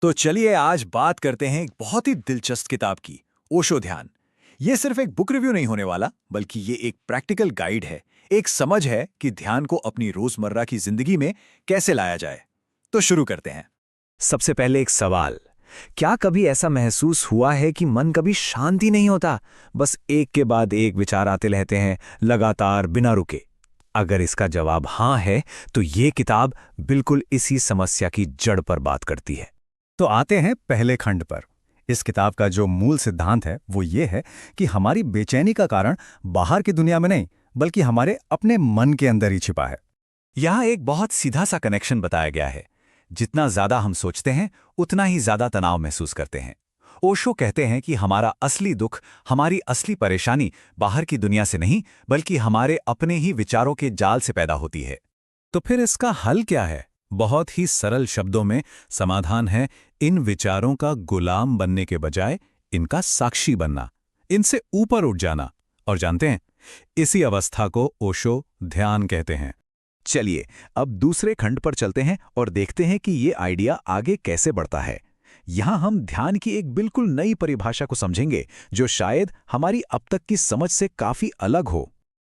तो चलिए आज बात करते हैं एक बहुत ही दिलचस्प किताब की, ओशो ध्यान। ये सिर्फ एक बुक रिव्यू नहीं होने वाला, बल्कि ये एक प्रैक्टिकल गाइड है, एक समझ है कि ध्यान को अपनी रोजमर्रा की जिंदगी में कैसे लाया जाए। तो शुरू करते हैं। सबसे पहले एक सवाल। क्या कभी ऐसा महसूस हुआ है कि मन कभी शांति नहीं होता, बस एक के बाद एक विचार आते रहते हैं, लगातार बिना रुके? अगर इसका जवाब हाँ है, तो ये किताब बिल्कुल इसी समस्या की जड़ पर बात करती है। तो आते हैं पहले खंड पर। इस किताब का जो मूल सिद्धांत है वो ये है कि हमारी बेचैनी का कारण बाहर की दुनिया में नहीं, बल्कि हमारे अपने मन के अंदर ही छिपा है। यहाँ एक बहुत सीधा सा कनेक्शन बताया गया है। जितना ज्यादा हम सोचते हैं, उतना ही ज्यादा तनाव महसूस करते हैं। ओशो कहते हैं कि हमारा असली दुख, हमारी असली परेशानी बाहर की दुनिया से नहीं, बल्कि हमारे अपने ही विचारों के जाल से पैदा होती है। तो फिर इसका हल क्या है? बहुत ही सरल शब्दों में समाधान है इन विचारों का गुलाम बनने के बजाय इनका साक्षी बनना, इनसे ऊपर उठ जाना। और जानते हैं, इसी अवस्था को ओशो ध्यान कहते हैं। चलिए अब दूसरे खंड पर चलते हैं और देखते हैं कि ये आइडिया आगे कैसे बढ़ता है। यहाँ हम ध्यान की एक बिल्कुल नई परिभाषा को समझेंगे, जो शायद हमारी अब तक की समझ से काफी अलग हो।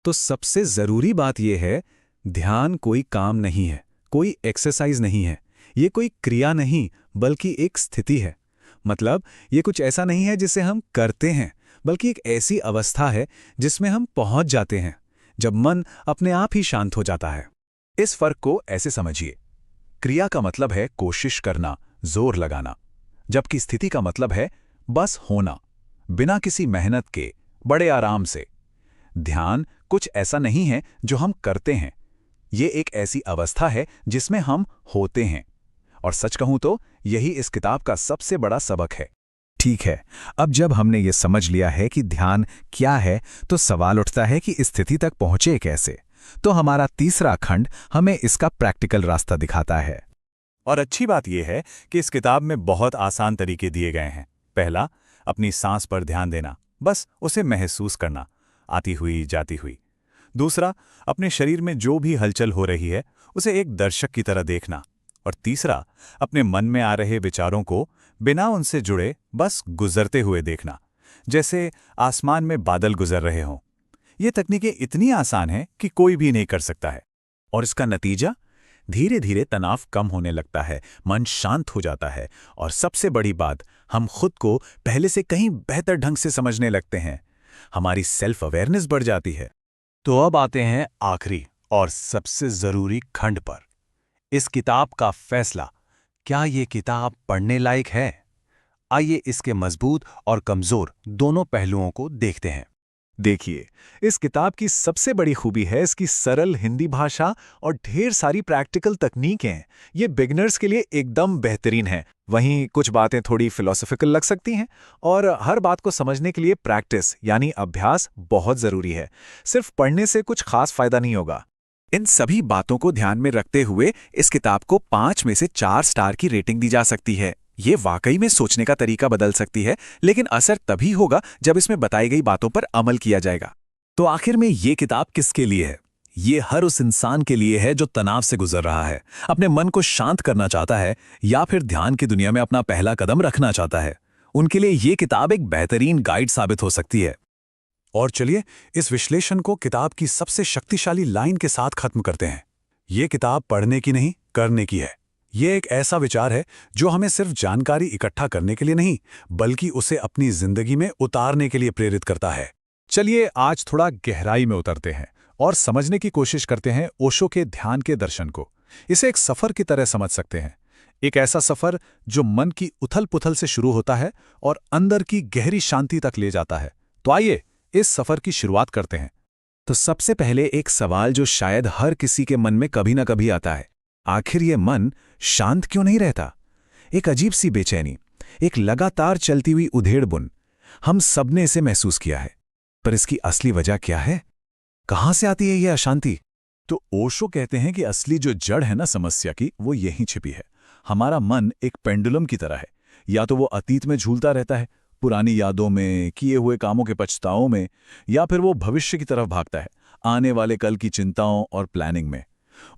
तो सबसे जरूरी बात यह है, ध्यान कोई काम नहीं है, कोई एक्सरसाइज नहीं है, ये कोई क्रिया नहीं, बल्कि एक स्थिति है। मतलब ये कुछ ऐसा नहीं है जिसे हम करते हैं, बल्कि एक ऐसी अवस्था है जिसमें हम पहुंच जाते हैं जब मन अपने आप ही शांत हो जाता है। इस फर्क को ऐसे समझिए। क्रिया का मतलब है कोशिश करना, जोर लगाना, जबकि स्थिति का मतलब है बस होना, बिना किसी मेहनत के, बड़े आराम से। ध्यान कुछ ऐसा नहीं है जो हम करते हैं, ये एक ऐसी अवस्था है जिसमें हम होते हैं। और सच कहूं तो यही इस किताब का सबसे बड़ा सबक है। ठीक है, अब जब हमने ये समझ लिया है कि ध्यान क्या है, तो सवाल उठता है कि इस स्थिति तक पहुंचे कैसे। तो हमारा तीसरा खंड हमें इसका प्रैक्टिकल रास्ता दिखाता है। और अच्छी बात यह है कि इस किताब में बहुत आसान तरीके दिए गए हैं। पहला, अपनी सांस पर ध्यान देना, बस उसे महसूस करना, आती हुई जाती हुई। दूसरा, अपने शरीर में जो भी हलचल हो रही है उसे एक दर्शक की तरह देखना। और तीसरा, अपने मन में आ रहे विचारों को बिना उनसे जुड़े बस गुजरते हुए देखना, जैसे आसमान में बादल गुजर रहे हों। ये तकनीकें इतनी आसान हैं कि कोई भी नहीं कर सकता है। और इसका नतीजा, धीरे धीरे तनाव कम होने लगता है, मन शांत हो जाता है, और सबसे बड़ी बात, हम खुद को पहले से कहीं बेहतर ढंग से समझने लगते हैं। हमारी सेल्फ अवेयरनेस बढ़ जाती है। तो अब आते हैं आखिरी और सबसे जरूरी खंड पर। इस किताब का फैसला, क्या ये किताब पढ़ने लायक है? आइए इसके मजबूत और कमजोर दोनों पहलुओं को देखते हैं। देखिए, इस किताब की सबसे बड़ी खूबी है इसकी सरल हिंदी भाषा और ढेर सारी प्रैक्टिकल तकनीकें हैं। ये बिगिनर्स के लिए एकदम बेहतरीन है। वहीं कुछ बातें थोड़ी फिलोसॉफिकल लग सकती हैं, और हर बात को समझने के लिए प्रैक्टिस यानी अभ्यास बहुत जरूरी है। सिर्फ पढ़ने से कुछ खास फायदा नहीं होगा। इन सभी बातों को ध्यान में रखते हुए इस किताब को 5 में से 4 स्टार की रेटिंग दी जा सकती है। ये वाकई में सोचने का तरीका बदल सकती है, लेकिन असर तभी होगा जब इसमें बताई गई बातों पर अमल किया जाएगा। तो आखिर में ये किताब किसके लिए है? ये हर उस इंसान के लिए है जो तनाव से गुजर रहा है, अपने मन को शांत करना चाहता है, या फिर ध्यान की दुनिया में अपना पहला कदम रखना चाहता है। उनके लिए ये किताब एक बेहतरीन गाइड साबित हो सकती है। और चलिए इस विश्लेषण को किताब की सबसे शक्तिशाली लाइन के साथ खत्म करते हैं। ये किताब पढ़ने की नहीं, करने की है। ये एक ऐसा विचार है जो हमें सिर्फ जानकारी इकट्ठा करने के लिए नहीं, बल्कि उसे अपनी जिंदगी में उतारने के लिए प्रेरित करता है। चलिए आज थोड़ा गहराई में उतरते हैं और समझने की कोशिश करते हैं ओशो के ध्यान के दर्शन को। इसे एक सफर की तरह समझ सकते हैं, एक ऐसा सफर जो मन की उथल पुथल से शुरू होता है और अंदर की गहरी शांति तक ले जाता है। तो आइए इस सफर की शुरुआत करते हैं। तो सबसे पहले एक सवाल जो शायद हर किसी के मन में कभी ना कभी आता है, आखिर ये मन शांत क्यों नहीं रहता? एक अजीब सी बेचैनी, एक लगातार चलती हुई उधेड़-बुन, हम सबने इसे महसूस किया है। पर इसकी असली वजह क्या है? कहां से आती है ये अशांति? तो ओशो कहते हैं कि असली जो जड़ है ना समस्या की, वो यहीं छिपी है। हमारा मन एक पेंडुलम की तरह है। या तो वो अतीत में झूलता रहता है, पुरानी यादों में, किए हुए कामों के पछताओं में, या फिर वो भविष्य की तरफ भागता है, आने वाले कल की चिंताओं और प्लानिंग में।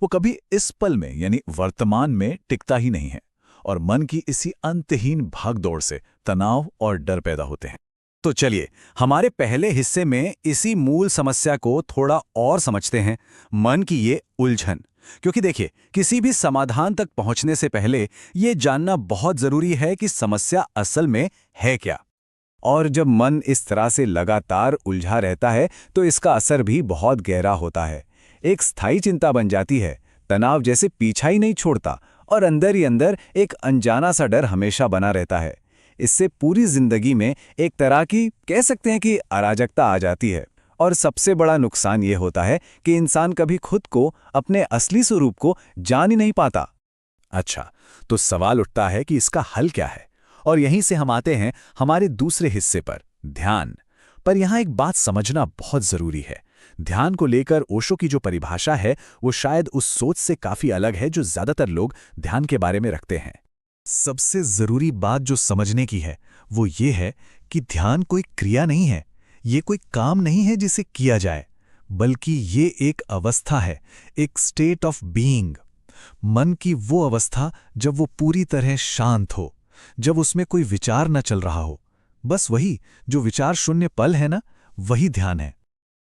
वो कभी इस पल में यानी वर्तमान में टिकता ही नहीं है। और मन की इसी अंतहीन भागदौड़ से तनाव और डर पैदा होते हैं। तो चलिए हमारे पहले हिस्से में इसी मूल समस्या को थोड़ा और समझते हैं, मन की ये उलझन। क्योंकि देखिए, किसी भी समाधान तक पहुंचने से पहले ये जानना बहुत जरूरी है कि समस्या असल में है क्या। और जब मन इस तरह से लगातार उलझा रहता है तो इसका असर भी बहुत गहरा होता है। एक स्थायी चिंता बन जाती है, तनाव जैसे पीछा ही नहीं छोड़ता और अंदर ही अंदर एक अनजाना सा डर हमेशा बना रहता है। इससे पूरी जिंदगी में एक तरह की कह सकते हैं कि अराजकता आ जाती है। और सबसे बड़ा नुकसान ये होता है कि इंसान कभी खुद को, अपने असली स्वरूप को जान ही नहीं पाता। अच्छा, तो सवाल उठता है कि इसका हल क्या है? और यहीं से हम आते हैं हमारे दूसरे हिस्से पर, ध्यान। पर यहाँ एक बात समझना बहुत जरूरी है। ध्यान को लेकर ओशो की जो परिभाषा है वो शायद उस सोच से काफी अलग है जो ज्यादातर लोग ध्यान के बारे में रखते हैं। सबसे जरूरी बात जो समझने की है वो ये है कि ध्यान कोई क्रिया नहीं है, ये कोई काम नहीं है जिसे किया जाए, बल्कि ये एक अवस्था है, एक स्टेट ऑफ बीइंग। मन की वो अवस्था जब वो पूरी तरह शांत हो, जब उसमें कोई विचार न चल रहा हो। बस वही जो विचार शून्य पल है ना, वही ध्यान है।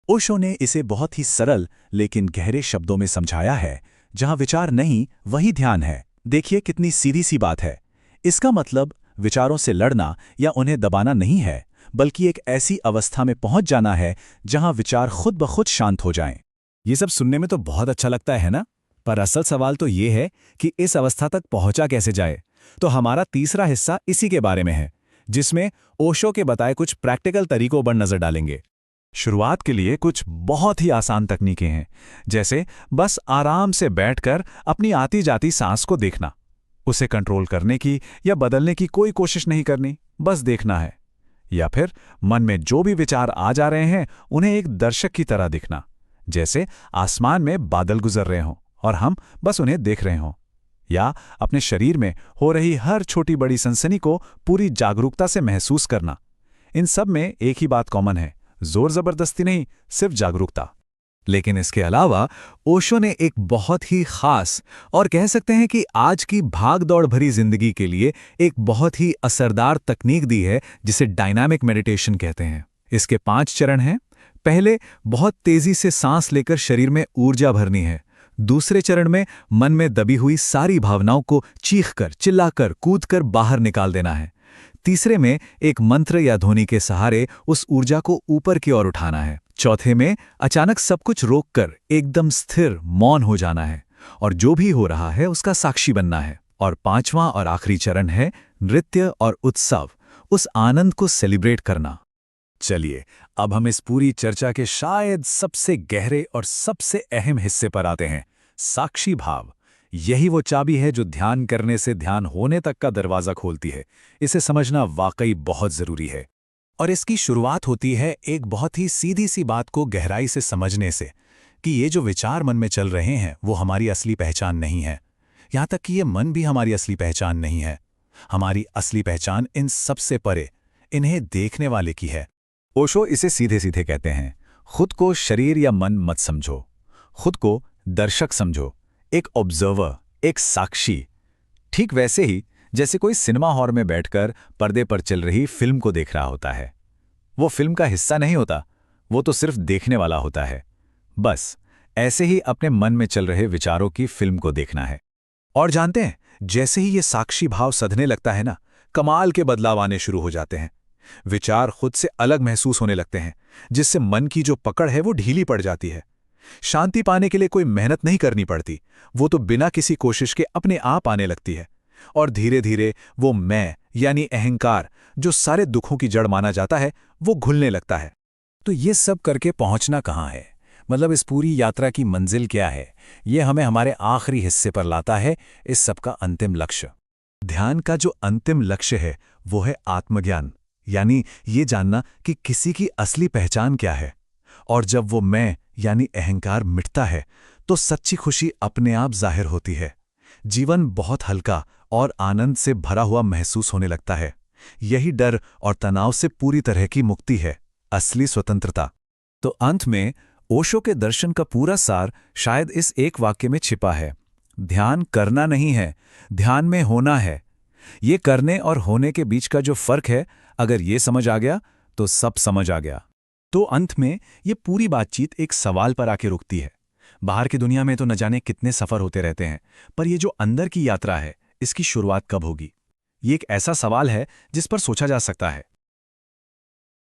ओशो ने इसे बहुत ही सरल लेकिन गहरे शब्दों में समझाया है, जहां विचार नहीं वही ध्यान है। देखिए कितनी सीधी सी बात है। इसका मतलब विचारों से लड़ना या उन्हें दबाना नहीं है, बल्कि एक ऐसी अवस्था में पहुंच जाना है जहां विचार खुद ब खुद शांत हो जाएं। ये सब सुनने में तो बहुत अच्छा लगता है ना, पर असल सवाल तो ये है कि इस अवस्था तक पहुंचा कैसे जाए। तो हमारा तीसरा हिस्सा इसी के बारे में है, जिसमें ओशो के बताए कुछ प्रैक्टिकल तरीकों पर नजर डालेंगे। शुरुआत के लिए कुछ बहुत ही आसान तकनीकें हैं, जैसे बस आराम से बैठकर अपनी आती जाती सांस को देखना। उसे कंट्रोल करने की या बदलने की कोई कोशिश नहीं करनी, बस देखना है। या फिर मन में जो भी विचार आ जा रहे हैं उन्हें एक दर्शक की तरह दिखना, जैसे आसमान में बादल गुजर रहे हों और हम बस उन्हें देख रहे हों। या अपने शरीर में हो रही हर छोटी बड़ी सनसनी को पूरी जागरूकता से महसूस करना। इन सब में एक ही बात कॉमन है, जोर जबरदस्ती नहीं, सिर्फ जागरूकता। लेकिन इसके अलावा ओशो ने एक बहुत ही खास और कह सकते हैं कि आज की भाग-दौड़ भरी जिंदगी के लिए एक बहुत ही असरदार तकनीक दी है, जिसे डायनामिक मेडिटेशन कहते हैं। इसके 5 चरण हैं। पहले, बहुत तेजी से सांस लेकर शरीर में ऊर्जा भरनी है। दूसरे चरण में मन में दबी हुई सारी भावनाओं को चीखकर, चिल्लाकर, कूदकर बाहर निकाल देना है। तीसरे में एक मंत्र या ध्वनि के सहारे उस ऊर्जा को ऊपर की ओर उठाना है। चौथे में अचानक सब कुछ रोककर एकदम स्थिर, मौन हो जाना है और जो भी हो रहा है उसका साक्षी बनना है। और 5वां और आखिरी चरण है नृत्य और उत्सव, उस आनंद को सेलिब्रेट करना। चलिए, अब हम इस पूरी चर्चा के शायद सबसे गहरे और सबसे अहम हिस्से पर आते हैं, साक्षी भाव। यही वो चाबी है जो ध्यान करने से ध्यान होने तक का दरवाजा खोलती है। इसे समझना वाकई बहुत जरूरी है। और इसकी शुरुआत होती है एक बहुत ही सीधी सी बात को गहराई से समझने से, कि ये जो विचार मन में चल रहे हैं वो हमारी असली पहचान नहीं है। यहाँ तक कि ये मन भी हमारी असली पहचान नहीं है। हमारी असली पहचान इन सबसे परे, इन्हें देखने वाले की है। ओशो इसे सीधे सीधे कहते हैं, खुद को शरीर या मन मत समझो, खुद को दर्शक समझो, एक ऑब्जर्वर, एक साक्षी। ठीक वैसे ही जैसे कोई सिनेमा हॉल में बैठकर पर्दे पर चल रही फिल्म को देख रहा होता है। वो फिल्म का हिस्सा नहीं होता, वो तो सिर्फ देखने वाला होता है। बस ऐसे ही अपने मन में चल रहे विचारों की फिल्म को देखना है। और जानते हैं, जैसे ही ये साक्षी भाव सधने लगता है ना, कमाल के बदलाव आने शुरू हो जाते हैं। विचार खुद से अलग महसूस होने लगते हैं, जिससे मन की जो पकड़ है वो ढीली पड़ जाती है। शांति पाने के लिए कोई मेहनत नहीं करनी पड़ती, वो तो बिना किसी कोशिश के अपने आप आने लगती है। और धीरे धीरे वो मैं यानी अहंकार, जो सारे दुखों की जड़ माना जाता है, वो घुलने लगता है। तो ये सब करके पहुंचना कहाँ है, मतलब इस पूरी यात्रा की मंजिल क्या है? ये हमें हमारे आखिरी हिस्से पर लाता है, इस सब का अंतिम लक्ष्य। ध्यान का जो अंतिम लक्ष्य है वो है आत्मज्ञान, यानी ये जानना कि किसी की असली पहचान क्या है। और जब वो मैं यानी अहंकार मिटता है तो सच्ची खुशी अपने आप जाहिर होती है। जीवन बहुत हल्का और आनंद से भरा हुआ महसूस होने लगता है। यही डर और तनाव से पूरी तरह की मुक्ति है, असली स्वतंत्रता। तो अंत में ओशो के दर्शन का पूरा सार शायद इस एक वाक्य में छिपा है, ध्यान करना नहीं है, ध्यान में होना है, ये करने और होने के बीच का जो फर्क है, अगर ये समझ आ गया तो सब समझ आ गया। तो अंत में ये पूरी बातचीत एक सवाल पर आके रुकती है। बाहर की दुनिया में तो न जाने कितने सफ़र होते रहते हैं, पर ये जो अंदर की यात्रा है, इसकी शुरुआत कब होगी? ये एक ऐसा सवाल है जिस पर सोचा जा सकता है।